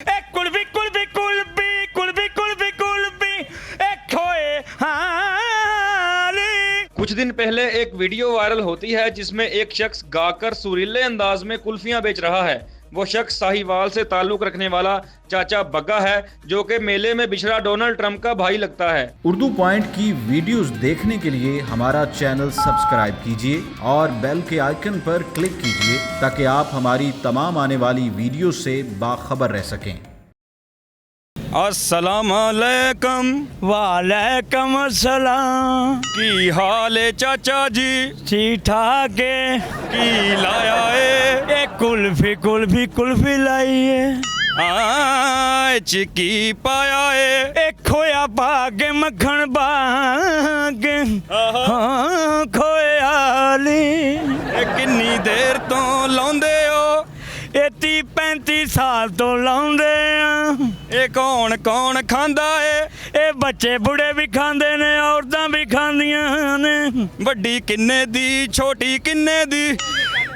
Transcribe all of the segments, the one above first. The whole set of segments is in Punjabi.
कुल्फी कुल्फी कुल्फी कुल्फी कुल्फी कुल्फी एक खोए हाली। कुछ दिन पहले एक वीडियो वायरल होती है जिसमें एक शख्स गाकर सुरीले अंदाज में कुल्फियां बेच रहा है। वो शख्स साहिवाल से ताल्लुक रखने वाला चाचा बग्गा है, जो कि मेले में बिछड़ा डोनाल्ड ट्रंप का भाई लगता है। उर्दू पॉइंट की वीडियोस देखने के लिए हमारा चैनल सब्सक्राइब कीजिए और बेल के आइकन पर क्लिक कीजिए ताकि आप हमारी तमाम आने वाली वीडियो से बाखबर रह सकें। अस्सलाम वालेकुम। वालेकुम सलाम। की हाल है चाचा जी? ठीक ठाक है। की लाया है? एक कुल्फी कुल्फी कुल्फी लाई है। चिकी पाया है? एक खोया भागे मक्खन भागे हाँ खोया ली। किन्नी देर तो लाउंदे हो? 30-35 साल तो लाउंदे आ। ये कौन कौन खांदा है? ਇਹ ਬੱਚੇ ਬੁੜੇ ਵੀ ਖਾਂਦੇ ਨੇ, ਔਰਤਾਂ ਵੀ ਖਾਂਦੀਆਂ ਨੇ। ਵੱਡੀ ਕਿੰਨੇ ਦੀ, ਛੋਟੀ ਕਿੰਨੇ ਦੀ?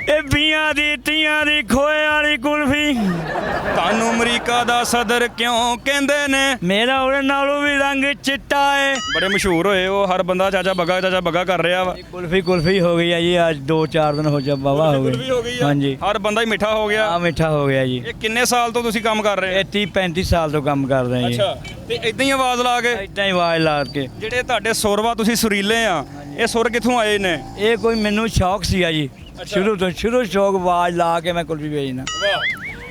ਇਹ 20 ਦੀ 30 ਦੀ ਖੋਏ ਵਾਲੀ ਕੁਲਫੀ। ਤੁਹਾਨੂੰ ਅਮਰੀਕਾ ਦਾ ਸਦਰ ਕਿਉਂ ਕਹਿੰਦੇ ਨੇ? ਮੇਰਾ ਉਹਦੇ ਨਾਲੋਂ ਵੀ ਰੰਗ ਚਿੱਟਾ ਹੈ। ਬੜੇ ਮਸ਼ਹੂਰ ਹੋਏ ਹੋ, ਹਰ ਬੰਦਾ ਚਾਚਾ ਬੱਗਾ ਕਰ ਰਿਹਾ ਵਾ। ਕੁਲਫੀ ਹੋ ਗਈ ਹੈ ਜੀ, ਅੱਜ 2-4 ਦਿਨ ਹੋ ਜਾ ਬਾਵਾ ਹੋ ਕੁਲਫੀ ਹੋ ਗਈ ਗਈ। ਆ। ਹਾਂਜੀ, ਹਰ ਬੰਦਾ ਹੀ ਮਿੱਠਾ ਹੋ ਗਿਆ। ਆ ਮਿੱਠਾ ਹੋ ਗਿਆ ਜੀ। ਇਹ ਕਿੰਨੇ ਸਾਲ ਤੋਂ ਤੁਸੀਂ ਕੰਮ ਕਰ ਰਹੇ ਇਹ 30-35 ਸਾਲ ਤੋਂ ਕੰਮ ਕਰਦੇ ਹਾਂ ਜੀ। ਤੇ ਇਦਾਂ ਹੀ ਆਵਾਜ਼ ਲਾ ਕੇ? ਇਦਾਂ ਹੀ ਆਵਾਜ਼ ਲਾ ਕੇ। ਜਿਹੜੇ ਤੁਹਾਡੇ ਸੁਰਵਾ ਤੁਸੀਂ ਸੁਰੀਲੇ ਆ, ਇਹ ਸੁਰ ਕਿੱਥੋਂ ਆਏ ਨੇ? ਇਹ ਕੋਈ ਮੈਨੂੰ ਸ਼ੌਕ ਸੀਗਾ ਜੀ, ਸ਼ੁਰੂ ਸ਼ੌਕ ਆਵਾਜ਼ ਲਾ ਕੇ ਮੈਂ ਕੁਲਫੀ ਵੇਚਣਾ।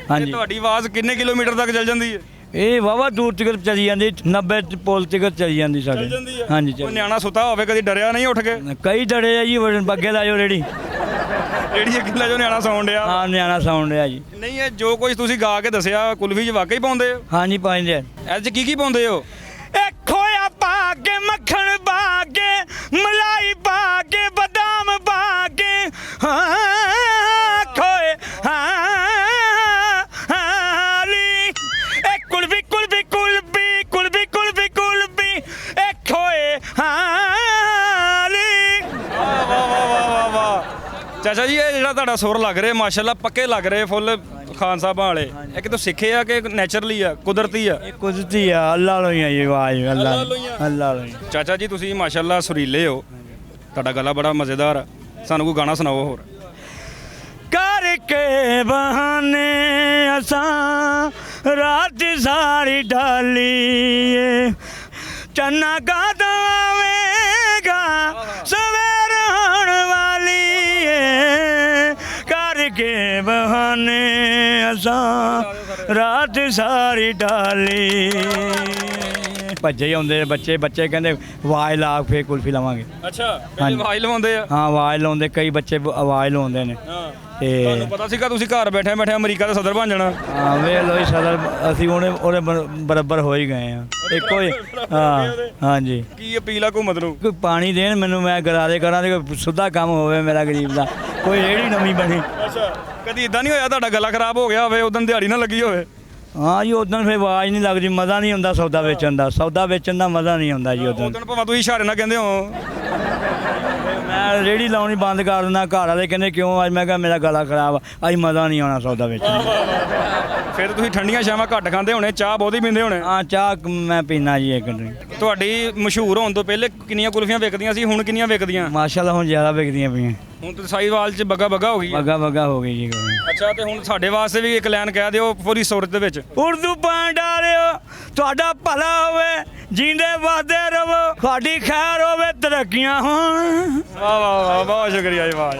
ਹਾਂਜੀ, ਤੁਹਾਡੀ ਆਵਾਜ਼ ਕਿੰਨੇ ਕਿਲੋਮੀਟਰ ਤੱਕ ਚੱਲ ਜਾਂਦੀ ਹੈ? ਇਹ ਵਾਵਾ ਦੂਰ ਤੱਕ ਚਲੀ ਜਾਂਦੀ, 90 ਪੁਲ ਤੱਕ ਚਲੀ ਜਾਂਦੀ ਸਾਡੇ। ਹਾਂਜੀ, ਕੋਈ ਨਿਆਣਾ ਸੁੱਤਾ ਹੋਵੇ ਕਦੀ ਡਰਿਆ ਨਹੀਂ ਉੱਠ ਕੇ? ਕਈ ਡਰੇ ਆ ਜੀ, ਬੱਗੇ ਲਾਜੋ ਰੇੜੀ ਕਿੱਲਾ ਜੋ ਨਿਆਣਾ ਸੌਣ ਡਿਆ? ਹਾਂ, ਨਿਆਣਾ ਸੌਣ ਡਿਆ ਜੀ। ਨਹੀਂ, ਇਹ ਜੋ ਕੁਝ ਤੁਸੀਂ ਗਾ ਕੇ ਦੱਸਿਆ ਕੁਲਫੀ 'ਚ ਵਾਕਈ ਪਾਉਂਦੇ ਹੋ? ਹਾਂਜੀ, ਪਾਉਂਦੇ ਆ। ਇਹ 'ਚ ਕੀ ਪਾਉਂਦੇ ਹੋ? ਇਹ ਖੋਇਆ ਪਾ ਕੇ, ਮੱਖਣ ਪਾ ਕੇ, ਮਲਾਈ ਪਾ ਕੇ, ਬਦਾਮ ਪਾ ਕੇ ਹਾਂ ਖੋਏ ਹਾਲੀ। ਇਹ ਕੁਲਫੀ ਕੁਲਫੀ ਕੁਲਫੀ ਕੁਲਫੀ ਕੁਲਫੀ ਕੁਲਫੀ ਇਹ ਖੋਏ ਹਾਲੀ। ਵਾਹ ਵਾਹ ਵਾਹ ਵਾਹ ਵਾਹ। ਚਾਚਾ ਜੀ, ਇਹ ਜਿਹੜਾ ਤੁਹਾਡਾ ਸੁਰ ਲੱਗ ਰਿਹਾ ਮਾਸ਼ਾਅੱਲਾ, ਪੱਕੇ ਲੱਗ ਰਹੇ ਫੁੱਲ ਖਾਨ ਸਾਹਿਬਾਂ ਵਾਲੇ। ਇਹ ਕਿਤੋਂ ਸਿੱਖੇ ਆ ਕਿ ਨੈਚੁਰਲੀ ਆ, ਕੁਦਰਤੀ ਆ? ਇਹ ਕੁਦਰਤੀ ਆ, ਅੱਲਾ ਵੱਲੋਂ ਹੀ ਆ ਜੀ ਆਵਾਜ਼, ਅੱਲਾ ਵੱਲੋਂ ਹੀ। ਚਾਚਾ ਜੀ, ਤੁਸੀਂ ਮਾਸ਼ਾਅੱਲਾ ਸੁਰੀਲੇ ਹੋ, ਤੁਹਾਡਾ ਗਲਾ ਬੜਾ ਮਜ਼ੇਦਾਰ ਆ। ਸਾਨੂੰ ਕੋਈ ਗਾਣਾ ਸੁਣਾਓ ਹੋਰ। ਕਰਕੇ ਬਹਾਨੇ ਅਸਾਂ ਰਾਤ ਸਾਰੀ ਢਾਲੀ ਏ, ਚੰਨਾ ਕਦ ਆਵੇਗਾ ਸਵੇਰ ਹੋਣ ਵਾਲੀ ਏ। ਕਰਕੇ ਬਹਾਨੇ ਅਸਾਂ ਰਾਤ ਸਾਰੀ ਢਾਲੀ। ਭੱਜੇ ਆਉਂਦੇ ਬੱਚੇ ਕਹਿੰਦੇ ਆਵਾਜ਼ ਲਾ ਫੇਰ ਕੁਲਫੀ ਲਵਾਂਗੇ। ਅੱਛਾ, ਆਵਾਜ਼ ਲਵਾਉਂਦੇ ਆ? ਹਾਂ, ਆਵਾਜ਼ ਲਾਉਂਦੇ, ਕਈ ਬੱਚੇ ਆਵਾਜ਼ ਲਾਉਂਦੇ ਨੇ। ਤੇ ਤੁਹਾਨੂੰ ਪਤਾ ਸੀਗਾ ਤੁਸੀਂ ਘਰ ਬੈਠੇ ਅਮਰੀਕਾ ਦਾ ਸਦਰ ਬਣ ਜਾਣਾ? ਹਾਂ, ਵੇਖ ਲਓ ਜੀ, ਸਦਰ ਅਸੀਂ ਉਹਦੇ ਬਰਾਬਰ ਹੋ ਹੀ ਗਏ ਆ, ਇੱਕੋ ਹੀ। ਹਾਂ ਹਾਂਜੀ। ਕੀ ਅਪੀਲ ਆ ਹਕੂਮਤ ਨੂੰ? ਕੋਈ ਪਾਣੀ ਦੇਣ ਮੈਨੂੰ, ਮੈਂ ਗਰਾਰੇ ਕਰਾਂ ਤੇ ਕੋਈ ਸਿੱਧਾ ਕੰਮ ਹੋਵੇ ਮੇਰਾ ਗਰੀਬ ਦਾ, ਕੋਈ ਰੇਹੜੀ ਨਵੀਂ ਬਣੀ। ਅੱਛਾ, ਕਦੀ ਇਦਾਂ ਨਹੀਂ ਹੋਇਆ ਤੁਹਾਡਾ ਗਲਾ ਖਰਾਬ ਹੋ ਗਿਆ ਹੋਵੇ, ਉਦੋਂ ਦਿਹਾੜੀ ਨਾ ਲੱਗੀ ਹੋਵੇ? ਹਾਂ ਜੀ, ਉਦੋਂ ਫਿਰ ਆਵਾਜ਼ ਨਹੀਂ ਲੱਗਦੀ, ਮਜ਼ਾ ਨਹੀਂ ਹੁੰਦਾ ਸੌਦਾ ਵੇਚਣ ਦਾ ਮਜ਼ਾ ਨਹੀਂ ਹੁੰਦਾ ਜੀ ਉਦੋਂ। ਭਾਵੇਂ ਤੁਸੀਂ ਇਸ਼ਾਰੇ ਨਾਲ ਕਹਿੰਦੇ ਹੋ। ਮੈਂ ਰੇਹੜੀ ਲਾਉਣੀ ਬੰਦ ਕਰ ਦਿੰਦਾ, ਘਰ ਵਾਲੇ ਕਹਿੰਦੇ ਕਿਉਂ? ਅੱਜ ਮੈਂ ਕਿਹਾ ਮੇਰਾ ਗਲਾ ਖਰਾਬ, ਅੱਜ ਮਜ਼ਾ ਨਹੀਂ ਆਉਣਾ ਸੌਦਾ ਵੇਚਣ ਦਾ। ਫਿਰ ਤੁਸੀਂ ਠੰਡੀਆਂ ਸ਼ਾਮਾਂ ਘੱਟ ਖਾਂਦੇ ਹੋਣੇ, ਚਾਹ ਬਹੁਤੀ ਪੀਂਦੇ ਹੋਣੇ? ਹਾਂ, ਚਾਹ ਮੈਂ ਪੀਣਾ ਜੀ ਇੱਕ ਡਰਿੰਕ। ਤੁਹਾਡੀ ਮਸ਼ਹੂਰ ਹੋਣ ਤੋਂ ਪਹਿਲੇ ਕਿੰਨੀਆਂ ਕੁਲਫੀਆਂ ਵਿਕਦੀਆਂ ਸੀ, ਹੁਣ ਕਿੰਨੀਆਂ ਵਿਕਦੀਆਂ? ਮਾਸ਼ਾਅੱਲਾ ਹੁਣ ਜ਼ਿਆਦਾ ਵਿਕਦੀਆਂ ਪਈਆਂ। ਹੁਣ ਤਾਂ ਸਾਈਵਾਲ 'ਚ ਬੱਗਾ ਹੋ ਗਈ। ਬੱਗਾ ਹੋ ਗਈ ਜੀ। ਅੱਛਾ, ਤੇ ਹੁਣ ਸਾਡੇ ਵਾਸਤੇ ਵੀ ਇੱਕ ਲਾਈਨ ਕਹਿ ਦਿਓ ਪੂਰੀ ਸੁਰ ਦੇ ਵਿੱਚ। ਉਰਦੂ ਪਾਣ ਡਾਰਿਓ, ਤੁਹਾਡਾ ਭਲਾ ਹੋਵੇ, ਜੀਂਦੇ ਵਾਦੇ ਰਹੋ, ਤੁਹਾਡੀ ਖੈਰ ਹੋਵੇ, ਤਰੱਕੀਆਂ ਹੋਣ। ਵਾਹ ਵਾਹ ਵਾਹ, ਬਹੁਤ ਸ਼ੁਕਰੀਆ ਜੀ, ਵਾਹ।